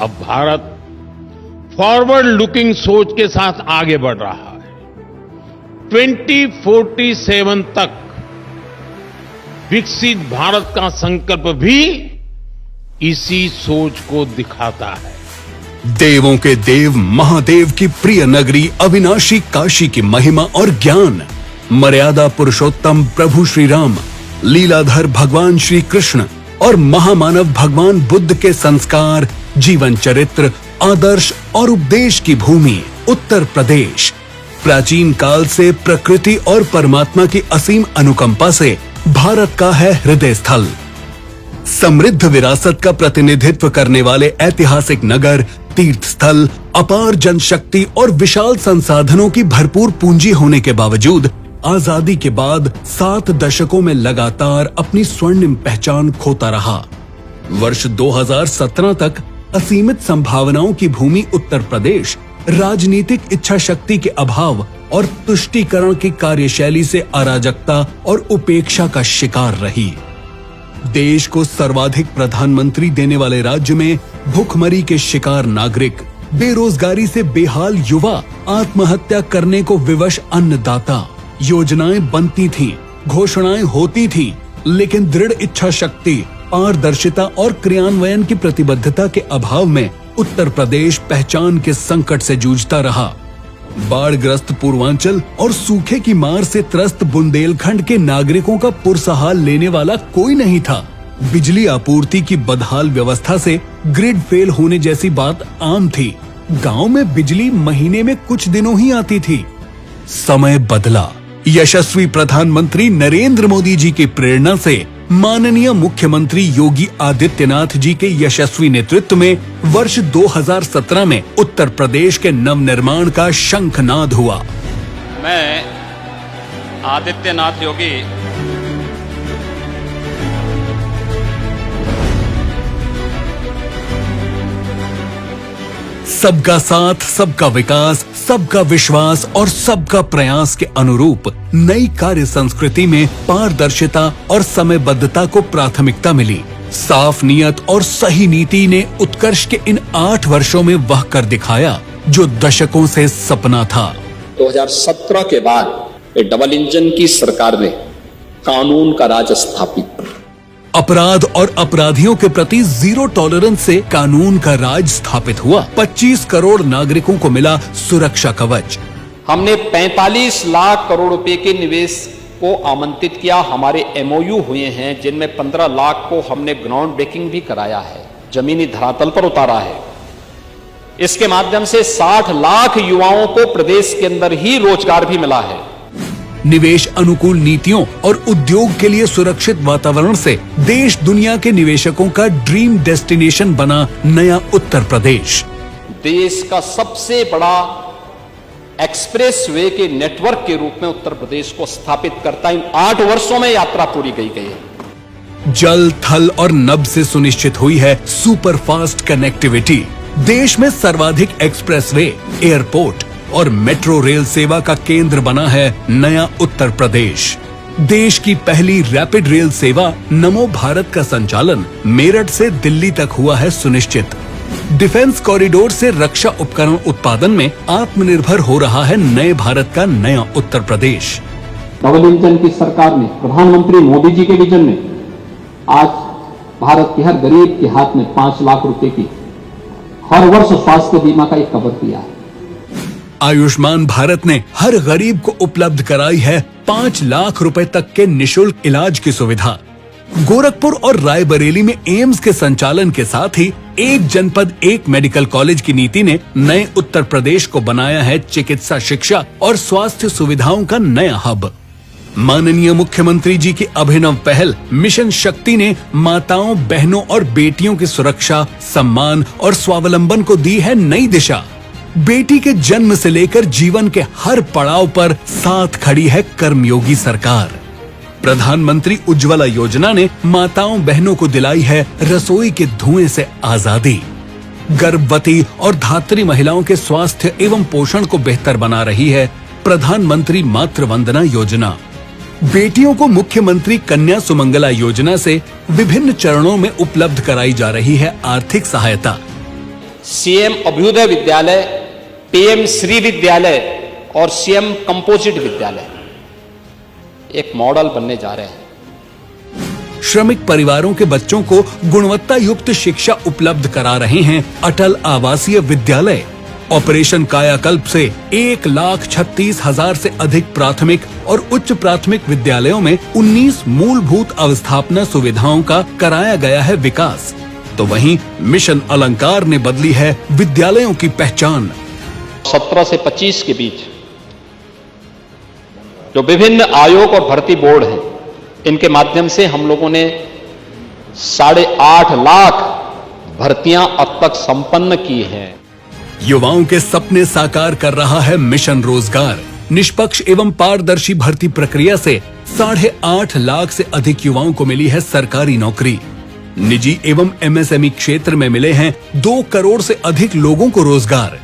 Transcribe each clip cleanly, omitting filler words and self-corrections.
अब Bharat forward looking सोच के साथ आगे बढ़ रहा है। 2047 तक विकसित भारत का संकल्प भी इसी सोच को दिखाता है। देवों के देव महादेव की प्रिय नगरी अविनाशी काशी की महिमा और ज्ञान, मर्यादा पुरुषोत्तम प्रभु श्री राम, लीलाधर भगवान श्री कृष्ण और महामानव भगवान बुद्ध के संस्कार, जीवन चरित्र, आदर्श और उपदेश की भूमि उत्तर प्रदेश प्राचीन काल से प्रकृति और परमात्मा की असीम अनुकंपा से भारत का है हृदय स्थल। समृद्ध विरासत का प्रतिनिधित्व करने वाले ऐतिहासिक नगर, तीर्थ स्थल, अपार जनशक्ति और विशाल संसाधनों की भरपूर पूंजी होने के बावजूद आजादी के बाद 7 दशकों में लगातार अपनी स्वर्णिम पहचान खोता रहा। वर्ष 2017 तक असीमित संभावनाओं की भूमि उत्तर प्रदेश राजनीतिक इच्छा शक्ति के अभाव और तुष्टीकरण की कार्यशैली से अराजकता और उपेक्षा का शिकार रही। देश को सर्वाधिक प्रधानमंत्री देने वाले राज्य में भूखमरी के शिकार नागरिक, बेरोजगारी से बेहाल युवा, आत्महत्या करने को विवश अन्नदाता, योजनाएं बनती थीं, घोषणाएं होती थीं, लेकिन दृढ़ इच्छा शक्ति, पारदर्शिता और क्रियान्वयन की प्रतिबद्धता के अभाव में उत्तर प्रदेश पहचान के संकट से जूझता रहा। बाढ़ग्रस्त पूर्वांचल और सूखे की मार से त्रस्त बुंदेलखंड के नागरिकों का पुरसहाल लेने वाला कोई नहीं था। बिजली आपूर्ति की बदहाल व्यवस्था से ग्रिड फेल होने जैसी बात आम थी। गांव में बिजली महीने में कुछ दिनों ही आती थी। समय बदला। यशस्वी प्रधानमंत्री नरेंद्र मोदी जी की प्रेरणा से माननीय मुख्यमंत्री योगी आदित्यनाथ जी के यशस्वी नेतृत्व में वर्ष 2017 में उत्तर प्रदेश के नवनिर्माण का शंखनाद हुआ। मैं आदित्यनाथ योगी सबका साथ, सबका विकास, सबका विश्वास और सबका प्रयास के अनुरूप नई कार्य संस्कृति में पारदर्शिता और समयबद्धता को प्राथमिकता मिली। साफ नियत और सही नीति ने उत्कर्ष के इन 8 वर्षों में वह कर दिखाया जो दशकों से सपना था। 2017 के बाद डबल इंजन की सरकार ने कानून का राज स्थापित, अपराध और अपराधियों के प्रति जीरो टॉलरेंस से कानून का राज स्थापित हुआ। 25 करोड़ नागरिकों को मिला सुरक्षा कवच। हमने 45 लाख करोड़ रुपए के निवेश को आमंत्रित किया। हमारे एमओयू हुए हैं जिनमें 15 लाख को हमने ग्राउंड ब्रेकिंग भी कराया है, जमीनी धरातल पर उतारा है। इसके माध्यम से 60 लाख युवाओं को प्रदेश के अंदर ही रोजगार भी मिला है। निवेश अनुकूल नीतियों और उद्योग के लिए सुरक्षित वातावरण से देश दुनिया के निवेशकों का ड्रीम डेस्टिनेशन बना नया उत्तर प्रदेश। देश का सबसे बड़ा एक्सप्रेस वे के नेटवर्क के रूप में उत्तर प्रदेश को स्थापित करता इन 8 वर्षों में यात्रा पूरी गई है। जल, थल और नभ से सुनिश्चित हुई है सुपर फास्ट कनेक्टिविटी। देश में सर्वाधिक एक्सप्रेसवे, एयरपोर्ट और मेट्रो रेल सेवा का केंद्र बना है नया उत्तर प्रदेश। देश की पहली रैपिड रेल सेवा नमो भारत का संचालन मेरठ से दिल्ली तक हुआ है सुनिश्चित। डिफेंस कॉरिडोर से रक्षा उपकरण उत्पादन में आत्मनिर्भर हो रहा है नए भारत का नया उत्तर प्रदेश। डबल इंजन की सरकार ने, प्रधानमंत्री मोदी जी के विजन में आज भारत के हर गरीब के हाथ में 5 लाख रुपए की हर वर्ष स्वास्थ्य बीमा का एक कवर दिया है। आयुष्मान भारत ने हर गरीब को उपलब्ध कराई है 5 लाख रुपए तक के निशुल्क इलाज की सुविधा। गोरखपुर और रायबरेली में एम्स के संचालन के साथ ही एक जनपद एक मेडिकल कॉलेज की नीति ने नए उत्तर प्रदेश को बनाया है चिकित्सा शिक्षा और स्वास्थ्य सुविधाओं का नया हब। माननीय मुख्यमंत्री जी की अभिनव पहल मिशन शक्ति ने माताओं, बहनों और बेटियों की सुरक्षा, सम्मान और स्वावलंबन को दी है नई दिशा। बेटी के जन्म से लेकर जीवन के हर पड़ाव पर साथ खड़ी है कर्मयोगी सरकार। प्रधानमंत्री उज्ज्वला योजना ने माताओं बहनों को दिलाई है रसोई के धुएं से आजादी। गर्भवती और धात्री महिलाओं के स्वास्थ्य एवं पोषण को बेहतर बना रही है प्रधानमंत्री मातृ वंदना योजना। बेटियों को मुख्यमंत्री कन्या सुमंगला योजना से विभिन्न चरणों में उपलब्ध कराई जा रही है आर्थिक सहायता। सीएम अभ्युदय विद्यालय, पीएम श्री विद्यालय और सीएम कंपोजिट विद्यालय एक मॉडल बनने जा रहे हैं। श्रमिक परिवारों के बच्चों को गुणवत्ता युक्त शिक्षा उपलब्ध करा रहे हैं अटल आवासीय विद्यालय। ऑपरेशन कायाकल्प से 1,36,000 से अधिक प्राथमिक और उच्च प्राथमिक विद्यालयों में 19 मूलभूत अवस्थापना सुविधाओं का कराया गया है विकास। तो वहीं मिशन अलंकार ने बदली है विद्यालयों की पहचान। 17 से 25 के बीच जो विभिन्न आयोग और भर्ती बोर्ड हैं, इनके माध्यम से हम लोगों ने 8.5 लाख भर्तियां अब तक संपन्न की हैं। युवाओं के सपने साकार कर रहा है मिशन रोजगार। निष्पक्ष एवं पारदर्शी भर्ती प्रक्रिया से 8.5 लाख से अधिक युवाओं को मिली है सरकारी नौकरी। निजी एवं एमएसएमई क्षेत्र में मिले हैं 2 करोड़ से अधिक लोगों को रोजगार।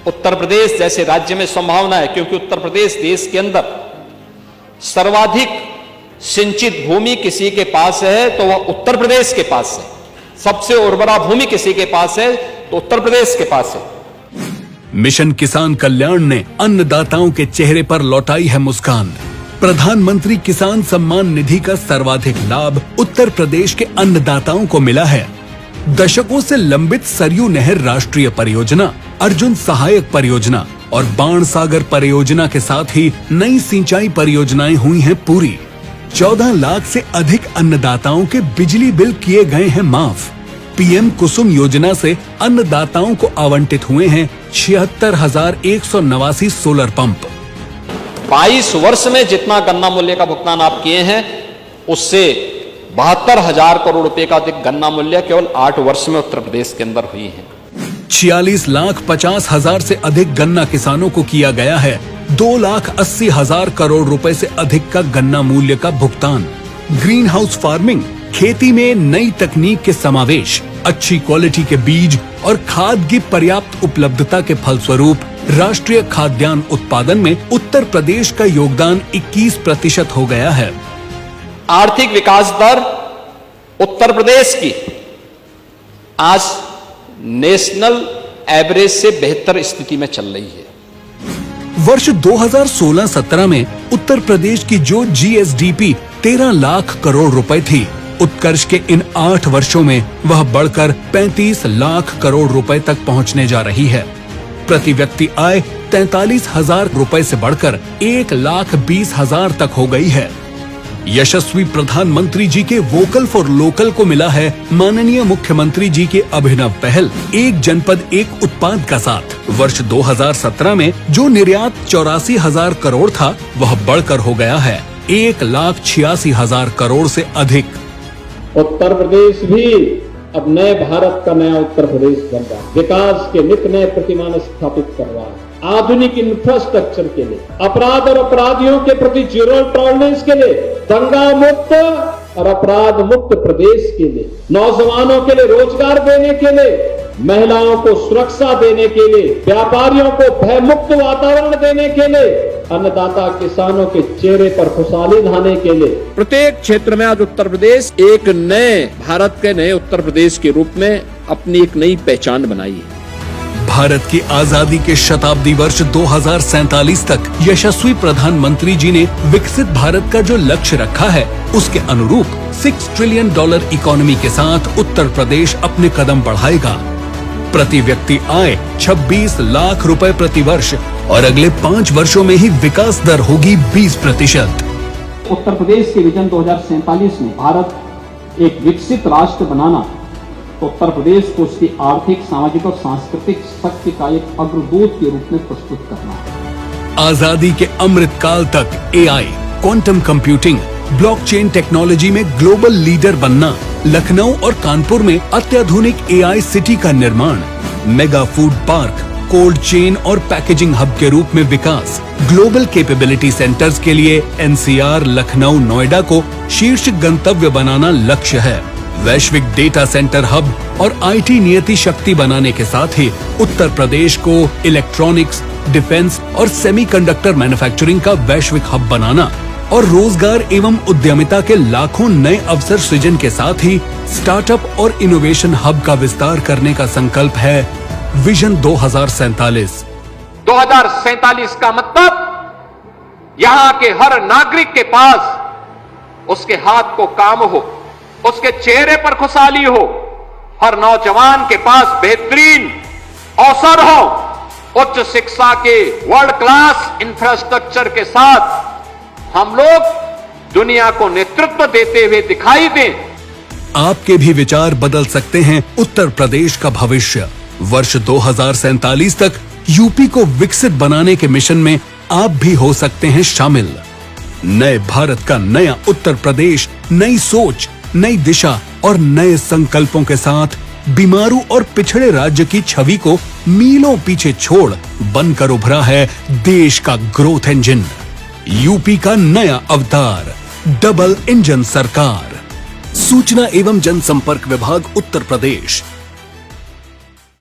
उत्तर प्रदेश जैसे राज्य में संभावना है, क्योंकि उत्तर प्रदेश देश के अंदर सर्वाधिक सिंचित भूमि किसी के पास है तो वह उत्तर प्रदेश के पास है। सबसे उर्वरा भूमि किसी के पास है तो उत्तर प्रदेश के पास है। मिशन किसान कल्याण ने अन्नदाताओं के चेहरे पर लौटाई है मुस्कान। प्रधानमंत्री किसान सम्मान निधि का सर्वाधिक लाभ उत्तर प्रदेश के अन्नदाताओं को मिला है। दशकों से लंबित सरयू नहर राष्ट्रीय परियोजना, अर्जुन सहायक परियोजना और बाणसागर परियोजना के साथ ही नई सिंचाई परियोजनाएं हुई हैं पूरी। 14 लाख से अधिक अन्नदाताओं के बिजली बिल किए गए हैं माफ। पीएम कुसुम योजना से अन्नदाताओं को आवंटित हुए हैं 76,189 सोलर पंप। 22 वर्ष में जितना गन्ना मूल्य का भुगतान आप किए हैं, उससे 72,000 करोड़ रुपए का अधिक गन्ना मूल्य केवल 8 वर्ष में उत्तर प्रदेश के अंदर हुई है। 46,50,000 से अधिक गन्ना किसानों को किया गया है 2,80,000 करोड़ रुपए से अधिक का गन्ना मूल्य का भुगतान। ग्रीन हाउस फार्मिंग, खेती में नई तकनीक के समावेश, अच्छी क्वालिटी के बीज और खाद की पर्याप्त उपलब्धता के फलस्वरूप राष्ट्रीय खाद्यान्न उत्पादन में उत्तर प्रदेश का योगदान 21% हो गया है। आर्थिक विकास दर उत्तर प्रदेश की आज नेशनल एवरेज से बेहतर स्थिति में चल रही है। वर्ष 2016-17 में उत्तर प्रदेश की जो जीएसडीपी 13 लाख करोड़ रुपए थी, उत्कर्ष के इन 8 वर्षों में वह बढ़कर 35 लाख करोड़ रुपए तक पहुंचने जा रही है। प्रति व्यक्ति आय 43,000 रुपए से बढ़कर 1,20,000 तक हो गई है। यशस्वी प्रधानमंत्री जी के वोकल फॉर लोकल को मिला है माननीय मुख्यमंत्री जी के अभिनव पहल एक जनपद एक उत्पाद का साथ। वर्ष 2017 में जो निर्यात 84,000 करोड़ था, वह बढ़कर हो गया है 1,86,000 करोड़ से अधिक। उत्तर प्रदेश भी अब नए भारत का नया उत्तर प्रदेश बन रहा है। विकास के नित नए प्रतिमान स्थापित कर रहा है। आधुनिक इंफ्रास्ट्रक्चर के लिए, अपराध और अपराधियों के प्रति जीरो टॉलरेंस के लिए, दंगा मुक्त और अपराध मुक्त प्रदेश के लिए, नौजवानों के लिए रोजगार देने के लिए, महिलाओं को सुरक्षा देने के लिए, व्यापारियों को भय मुक्त वातावरण देने के लिए, अन्नदाता किसानों के चेहरे पर खुशहाली लाने के लिए प्रत्येक क्षेत्र में आज उत्तर प्रदेश एक नए भारत के नए उत्तर प्रदेश के रूप में अपनी एक नई पहचान बनाई है। भारत की आजादी के शताब्दी वर्ष 2047 तक यशस्वी प्रधानमंत्री जी ने विकसित भारत का जो लक्ष्य रखा है, उसके अनुरूप $6 ट्रिलियन इकोनॉमी के साथ उत्तर प्रदेश अपने कदम बढ़ाएगा। प्रति व्यक्ति आय 26 लाख रुपए प्रति वर्ष और अगले 5 वर्षों में ही विकास दर होगी 20%। उत्तर प्रदेश के विजन 2047 में भारत एक विकसित राष्ट्र बनाना, तो उत्तर प्रदेश को उसकी आर्थिक, सामाजिक और सांस्कृतिक शक्ति का एक अग्रदूत के रूप में प्रस्तुत करना है। आजादी के अमृत काल तक AI, quantum computing, blockchain technology में ग्लोबल लीडर बनना, लखनऊ और कानपुर में अत्याधुनिक एआई सिटी का निर्माण, mega food park, cold chain और पैकेजिंग हब के रूप में विकास, ग्लोबल कैपेबिलिटी सेंटर्स के लिए एनसीआर, लखनऊ, नोएडा को शीर्ष गंतव्य बनाना लक्ष्य है। वैश्विक डेटा सेंटर हब और आईटी नियति शक्ति बनाने के साथ ही उत्तर प्रदेश को इलेक्ट्रॉनिक्स, डिफेंस और सेमीकंडक्टर मैन्युफैक्चरिंग का वैश्विक हब बनाना, और रोजगार एवं उद्यमिता के लाखों नए अवसर सृजन के साथ ही स्टार्टअप और इनोवेशन हब का विस्तार करने का संकल्प है विजन 2047। 2047 का मतलब यहां के हर नागरिक के पास उसके हाथ को काम हो, उसके चेहरे पर खुशहाली हो, हर नौजवान के पास बेहतरीन अवसर हो, उच्च शिक्षा के वर्ल्ड क्लास इंफ्रास्ट्रक्चर के साथ हम लोग दुनिया को नेतृत्व देते हुए दिखाई दें। आपके भी विचार बदल सकते हैं उत्तर प्रदेश का भविष्य। वर्ष 2047 तक यूपी को विकसित बनाने के मिशन में आप भी हो सकते हैं शामिल। नए भारत का नया उत्तर प्रदेश नई सोच, नई दिशा और नए संकल्पों के साथ बीमारू और पिछड़े राज्य की छवि को मीलों पीछे छोड़ बनकर उभरा है देश का ग्रोथ इंजन, यूपी का नया अवतार, डबल इंजन सरकार। सूचना एवं जनसंपर्क विभाग उत्तर प्रदेश।